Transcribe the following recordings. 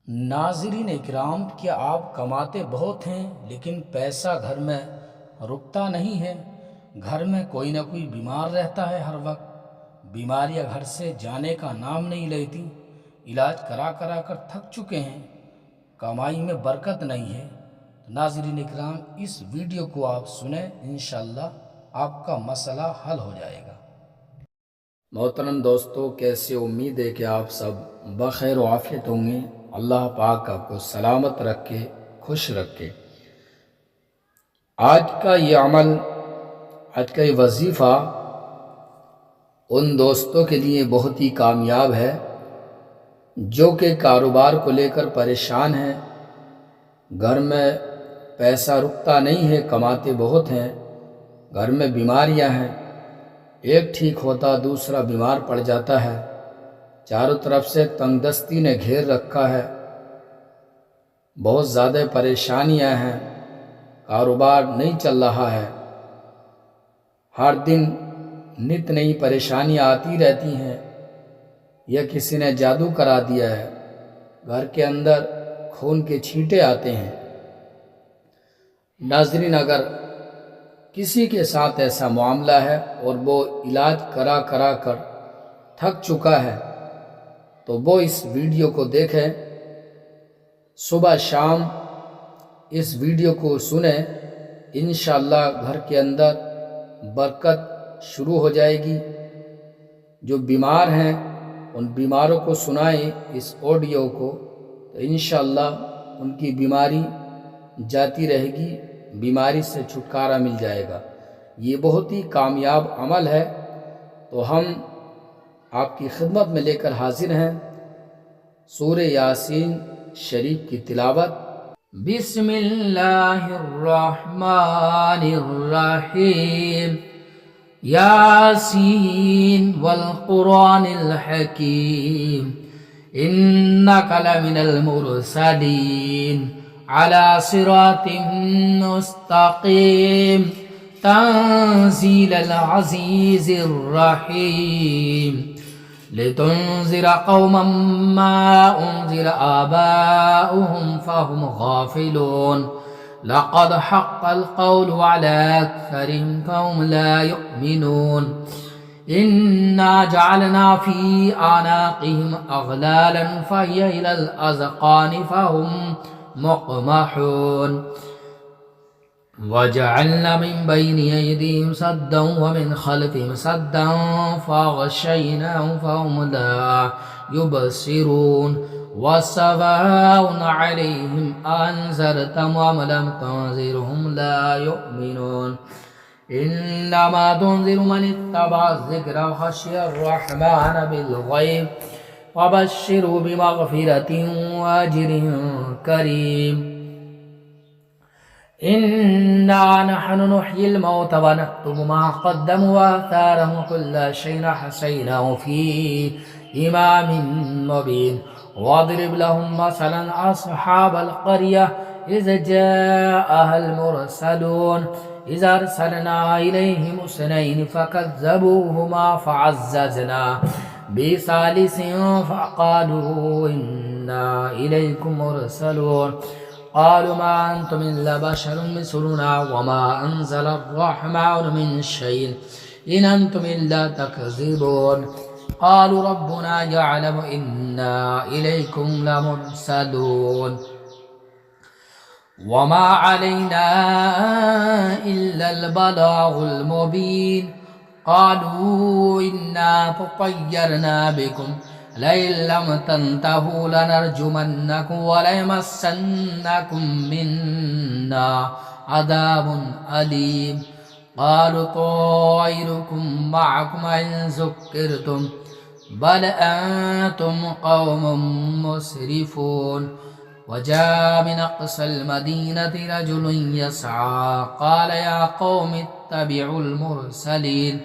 नाज़रीन इकराम, क्या आप कमाते बहुत हैं लेकिन पैसा घर में रुकता नहीं है। घर में कोई ना कोई बीमार रहता है, हर वक्त बीमारियां घर से जाने का नाम नहीं लेती। इलाज करा करा कर थक चुके हैं, कमाई में बरकत नहीं है। तो नाज़रीन इकराम, इस वीडियो को आप सुने, इंशाअल्लाह आपका मसला हल हो जाएगा। मोहतरम दोस्तों, कैसे? उम्मीद है कि आप सब बखैर व आफियत होंगे। अल्लाह पाक आपको सलामत रखे, खुश रखे। आज का ये अमल, आज का ये वजीफ़ा उन दोस्तों के लिए बहुत ही कामयाब है जो कि कारोबार को लेकर परेशान हैं। घर में पैसा रुकता नहीं है, कमाते बहुत हैं, घर में बीमारियां हैं, एक ठीक होता दूसरा बीमार पड़ जाता है, चारों तरफ से तंगदस्ती ने घेर रखा है, बहुत ज़्यादा परेशानियां हैं, कारोबार नहीं चल रहा है, हर दिन नित नई परेशानियां आती रहती हैं, यह किसी ने जादू करा दिया है, घर के अंदर खून के छींटे आते हैं। नाज़रीन, अगर किसी के साथ ऐसा मामला है और वो इलाज करा करा कर थक चुका है तो वो इस वीडियो को देखें, सुबह शाम इस वीडियो को सुने, इंशाअल्लाह घर के अंदर बरकत शुरू हो जाएगी। जो बीमार हैं उन बीमारों को सुनाएं इस ऑडियो को, तो इंशाअल्लाह उनकी बीमारी जाती रहेगी, बीमारी से छुटकारा मिल जाएगा। ये बहुत ही कामयाब अमल है, तो हम आपकी खिदमत में लेकर हाजिर हैं सूरह यासीन शरीफ की तिलावत। बिस्मिल्लाहिर्रहमानिर्रहीम। यासीन वल कुरानिल हकीम, इन्नका लमिनल मुरसलीन अला सिरातिम मुस्तकीम, तंजीलल अज़ीज़िर रहीम, लितुन्ज़िर कौमम मा उन्ज़िर आबाउहुम फहुम गाफिलून, लक़द हक़्क़ल क़ौलु अला अक्सरिहिम फ़हुम ला युमिनून, इन्ना जअलना फ़ी अनाक़िहिम अग़लालन फ़हिय इलल अज़क़ानि फ़हुम मुक़महून, वजअलना मिन बैनि अयदीहिम सद्दन व मिन खल्फ़िहिम सद्दन फ़अग़शयनाहुम फ़हुम ला युबसिरून, वसवाउन अलैहिम अअन्ज़रतहुम अम लम तुन्ज़िरहुम ला युमिनून, इन्नमा तुन्ज़िरु मन इत्तबअ ज़िक्र व ख़शिय अर्रहमान बिलग़ैब, वबश्शिरहु बिमग़फ़िरतिन व अज्रिन करीम। इन्ना नहनु नुह्यिल मौता व नक्तुबु मा क़द्दमू व आथारहुम व कुल्ला शैइन अहसैनाहु फ़ी इमामिन मुबीन, वज़रिब लहुम मसलन अस्हाबल क़र्यह इज़ जाअहल मुरसलून, इज़ अरसलना इलैहिम इस्नैनि फ़कज़्ज़बूहुमा फ़अज़्ज़ज़ना बिसालिसिन फ़क़ालू इन्ना इलैकुम मुरसलून, क़ालू मा अंतुम इल्ला बशरुम मिस्लुना व मा अंज़ल अर्रहमानु मिन शैइन इन अंतुम इल्ला तकज़िबून, क़ालू रब्बुना यअलमु इन्ना इलैकुम लमुरसलून, व मा अलैना इल्लल बलागुल मुबीन, क़ालू इन्ना तत्तय्यरना बिकुम लइन लम तंतहू लनरजुमन्नकुम व लयमस्सन्नकुम मिन्ना अज़ाबुन अलीम, क़ालू तायरुकुम मअकुम इन ज़ुक्किरतुम बल अंतुम क़ौमुम मुस्रिफून, वजाअ मिन अक़सल मदीनति रजुलुन यसअ क़ाल या क़ौमि इत्तबिउल मुरसलीन,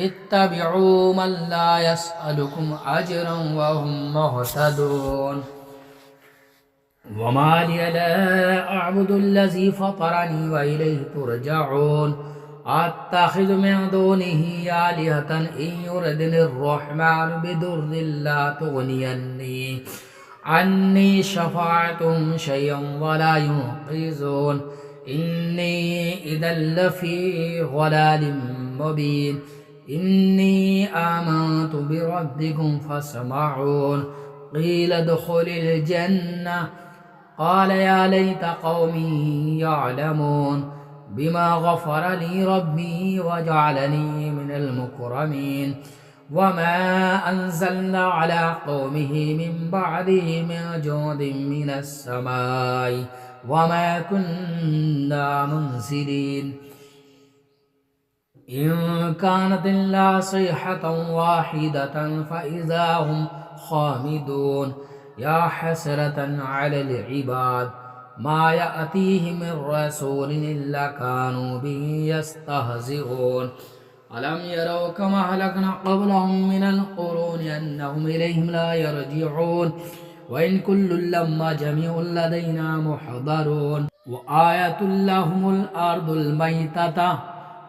इत्तबिउ मन ला यसअलुकुम अजरन व हुम मुहतदून, वमा लिया ला अअबुदुल्लज़ी फ़तरनी व इलैहि तुरजऊन, अत्तख़िज़ु मिन दूनिही आलिहतन इन युरदिनिर्रहमानु बिदुर्रिन ला तुग़नि अन्नी عني شفاعتهم شيئا ولا ينقذون إني إذا لفي ضلال مبين إني آمنت بربكم فاسمعون قيل ادخل الجنة قال يا ليت قومي يعلمون بما غفر لي ربي وجعلني من المكرمين وما أنزلنا على قومه من بعده من جود من السماء وما كنا منزلين إن كانت إلا صيحة واحدة فإذا هم خامدون يا حسرة على العباد ما يأتيهم من رسول إلا كانوا به يستهزئون ألم يروا كما أهلكنا قبلهم من القرون أنهم إليهم لا يرجعون وإن كل لما جميع لدينا محضرون وآية لهم الأرض الميتة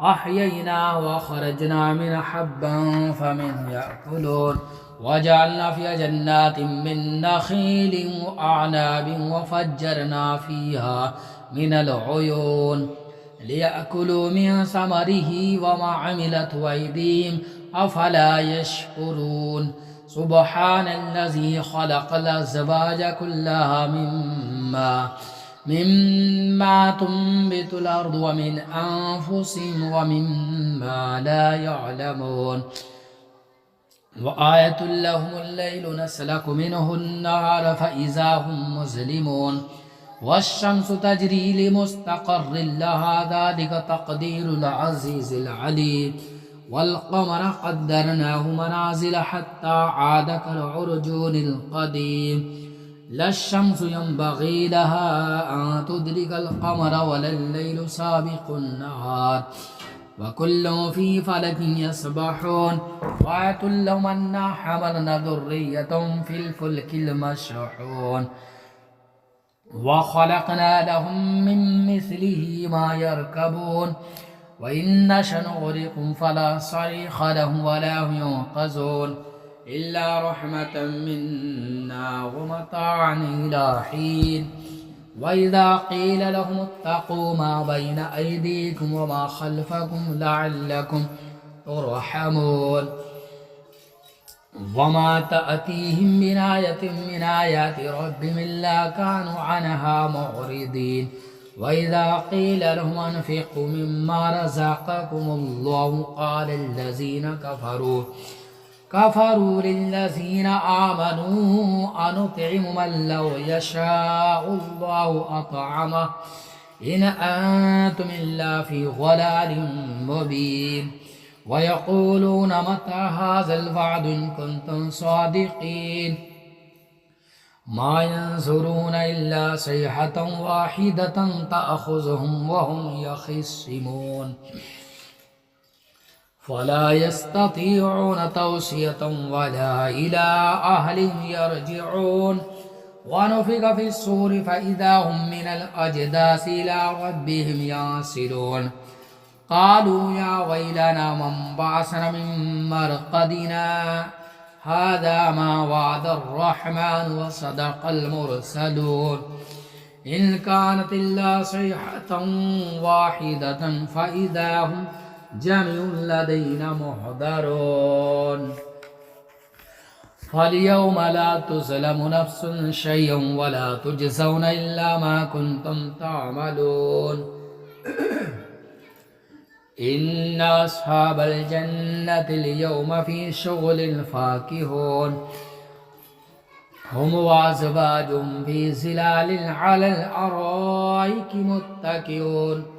أحيينا وخرجنا من حبا فمن يأكلون وجعلنا فيها جنات من نخيل وأعناب وفجرنا فيها من العيون ليأكلوا من ثمره وما عملت أيديهم أفلا يشكرون سبحان الذي خلق الأزواج كلها مما تنبت الأرض ومن أنفسهم ومما لا يعلمون وآية لهم الليل نسلك منه النهار فإذا هم مظلمون والشمس تجري لمستقر لها ذلك تقدير العزيز العليم والقمر قدرناه منازل حتى عاد كالعرجون القديم لا الشمس ينبغي لها أن تدرك القمر ولا الليل سابق النهار وكل في فلك يسبحون وآية لهم أنا حملنا ذرية في الفلك المشحون وخلقنا لهم من مثله ما يركبون وإن نشأ نغرقهم فلا صريخ لهم ولا هم ينقذون إلا رحمة منا ومتاعا إلى حين وإذا قيل لهم اتقوا ما بين أيديكم وما خلفكم لعلكم ترحمون وما تأتيهم من آية من آيات ربهم إلا كانوا عنها معرضين وإذا قيل لهم أنفقوا مما رزقكم الله قال الذين كفروا للذين آمنوا أنطعم من لو يشاء الله أطعمه إن أنتم إلا في ضلال مبين ويقولون متى هذا الوعد إن كنتم صادقين ما ينظرون إلا صيحة واحدة تأخذهم وهم يخصمون فلا يستطيعون توصية ولا إلى أهلهم يرجعون ونفخ في الصور فإذا هم من الأجداث إلى ربهم ينسلون قالوا يا ويلنا من بعثنا من مرقدنا هذا ما وعد الرحمن وصدق المرسلون إن كانت إلا صيحة واحدة فإذا هم جميع لدينا محضرون فاليوم لا تظلم نفس شيئا ولا تجزون إلا ما كنتم تعملون إن أصحاب الجنة اليوم في شغل فاكهون هم وأزواجهم في ظلال على الأرائك متكئون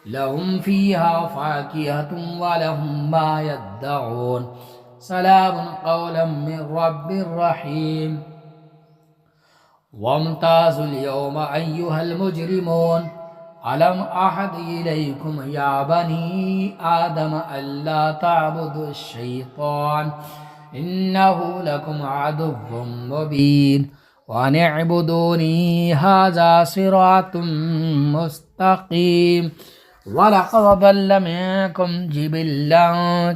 لهم فيها فاكهة ولهم ما يدعون سلام قولا من رب رحيم وامتازوا اليوم أيها المجرمون ألم أحد إليكم يا بني آدم ألا تعبدوا الشيطان إنه لكم عدو مبين وأن اعبدوني هذا صراط مستقيم ولقد ضل منكم جبلا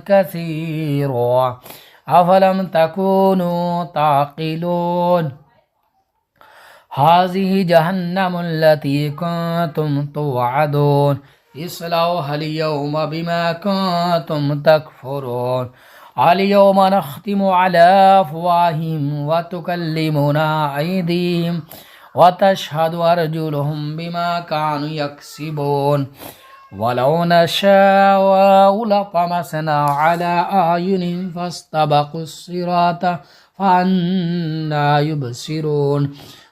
كثيرا أفلم تكونوا تعقلون हाज़िही जहन्नमुल्लती कुंतुम तुअदून इस्लौहा अल-यौमा बिमा कुंतुम तकफुरून अल-यौमा नख्तिमु अला अफ़वाहिहिम व तुकल्लिमुना अयदीहिम व तशहदु अर्जुलुहुम बिमा कानू यक्सिबून वलौ नशाअ लतमसना अला अयुनिहिम फस्तबक़ुस्सिरात फअन्ना युबसिरून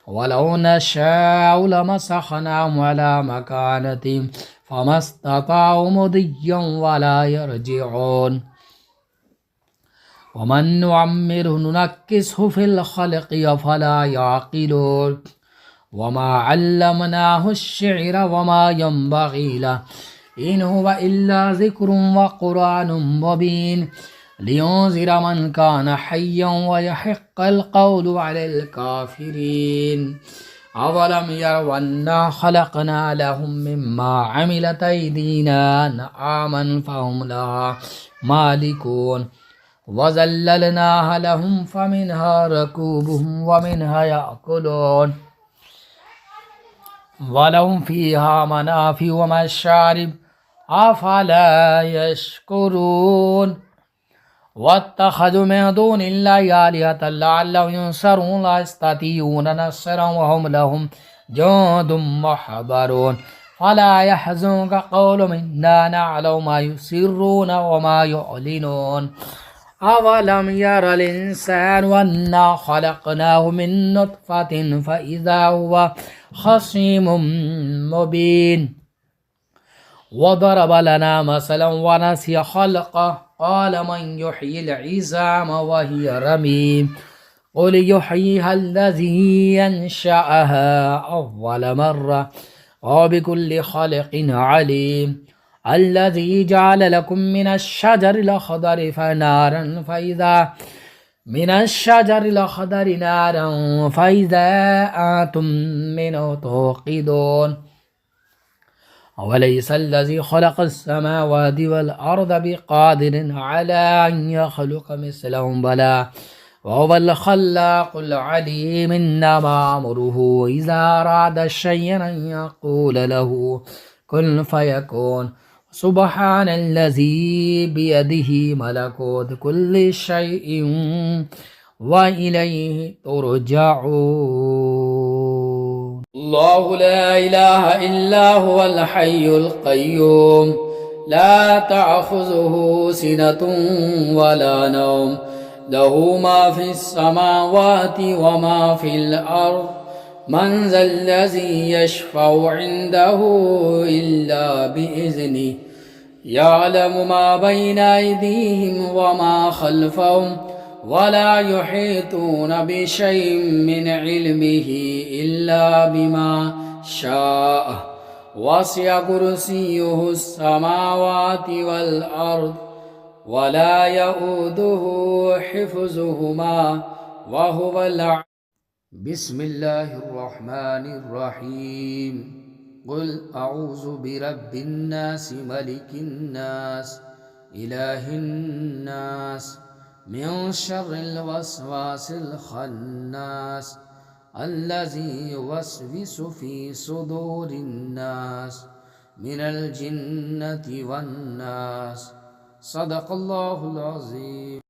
वलौ नशाअ लमसखनाहुम अला मकानतिहिम फमस्तताअू मुदिय्यन वला यरजिऊन वमन नुअम्मिरहु नुनक्किसहु फिल खल्क़ि अफ़ला याक़िलून वमा अल्लमनाहु अश्शिअर वमा यंबग़ी लहु इन हुवा इल्ला ज़िक्रुन व क़ुरआनुम मुबीन लियुनज़िरा मन कान हय्यन व यहिक़्क़ल क़ौलु अलल काफ़िरीन अवलम यरौ अन्ना ख़लक़ना लहुम मिम्मा अमिलत अयदीना अनआमन फ़हुम लहा मालिकून वज़ल्ललनाहा लहुम फ़मिन्हा रकूबुहुम व मिन्हा याकुलून वलहुम फ़ीहा मनाफ़िअ व मशारिब अफ़ला यशकुरून वत्तख़ज़ू मिन दूनिल्लाहि आलिहतन लअल्लहुम युनसरून ला यस्ततीऊन नस्रन व हुम लहुम जुंदुम मुहज़रून फला यहज़ुनका क़ौलुहुम इन्ना नअलमु मा युसिर्रून व मा युअलिनून अवलम यरल इंसानु अन्ना ख़लक़नाहु मिन नुत्फ़तिन फ़इज़ा हुवा ख़सीमुम मुबीन वदरब लना मसलन व नसिय ख़ल्क़ह क़ाल मन युह्यिल इज़ाम व हिय रमीम क़ुल युह्यिहा अल्लज़ी अंशअहा अव्वल मर्रा व बिकुल्लि ख़ल्क़िन अलीम अल्लज़ी जअल लकुम मिनश्शजरिल अख़दरि नारन फ़इज़ा अंतुम मिन्हु तूक़िदून अवलैसा अल्लज़ी ख़लक़स-समावाति वल-अर्ज़ बिक़ादिरिन अला अन यख़्लुक़ मिस्लहुम बला वहुवल ख़ल्लाक़ुल अलीम इन्नमा अम्रुहु इज़ा अरादा शय'अन अन यक़ूल लहु कुन फ़यकून सुब्हानल्लज़ी बियदिही मलकूतु कुल्लि शैइन व इलैहि तुरजऊन अल्लाहु ला इलाहा इल्ला हुवल हय्युल क़य्यूम ला तअख़ुज़ुहु सिनतुन वला नौम लहु मा फ़िस समावाति व मा फ़िल अर्ज़ मन ज़ल्लज़ी यशफ़अउ इन्दहु इल्ला बिइज़्निहि यअलमु मा बैना अयदीहिम व मा ख़ल्फ़हुम वला युहीतून बिशैइन मिन इल्मिहि इल्ला बिमा शाअ वसिअ कुर्सियुहु अस्समावाति वल अर्ज़ वला यऊदुहु हिफ़्ज़ुहुमा व हुवल बिस्मिल्लाहिर रहमानिर रहीम क़ुल अऊज़ु बिरब्बिन नास मलिकिन नास इलाहिन नास मिन शर्रिल वस्वासिल ख़न्नास अल्लज़ी युवस्विसु फ़ी सुदूरिन नास मिनल जिन्नति वन नास सदक़ल्लाहुल अज़ीम।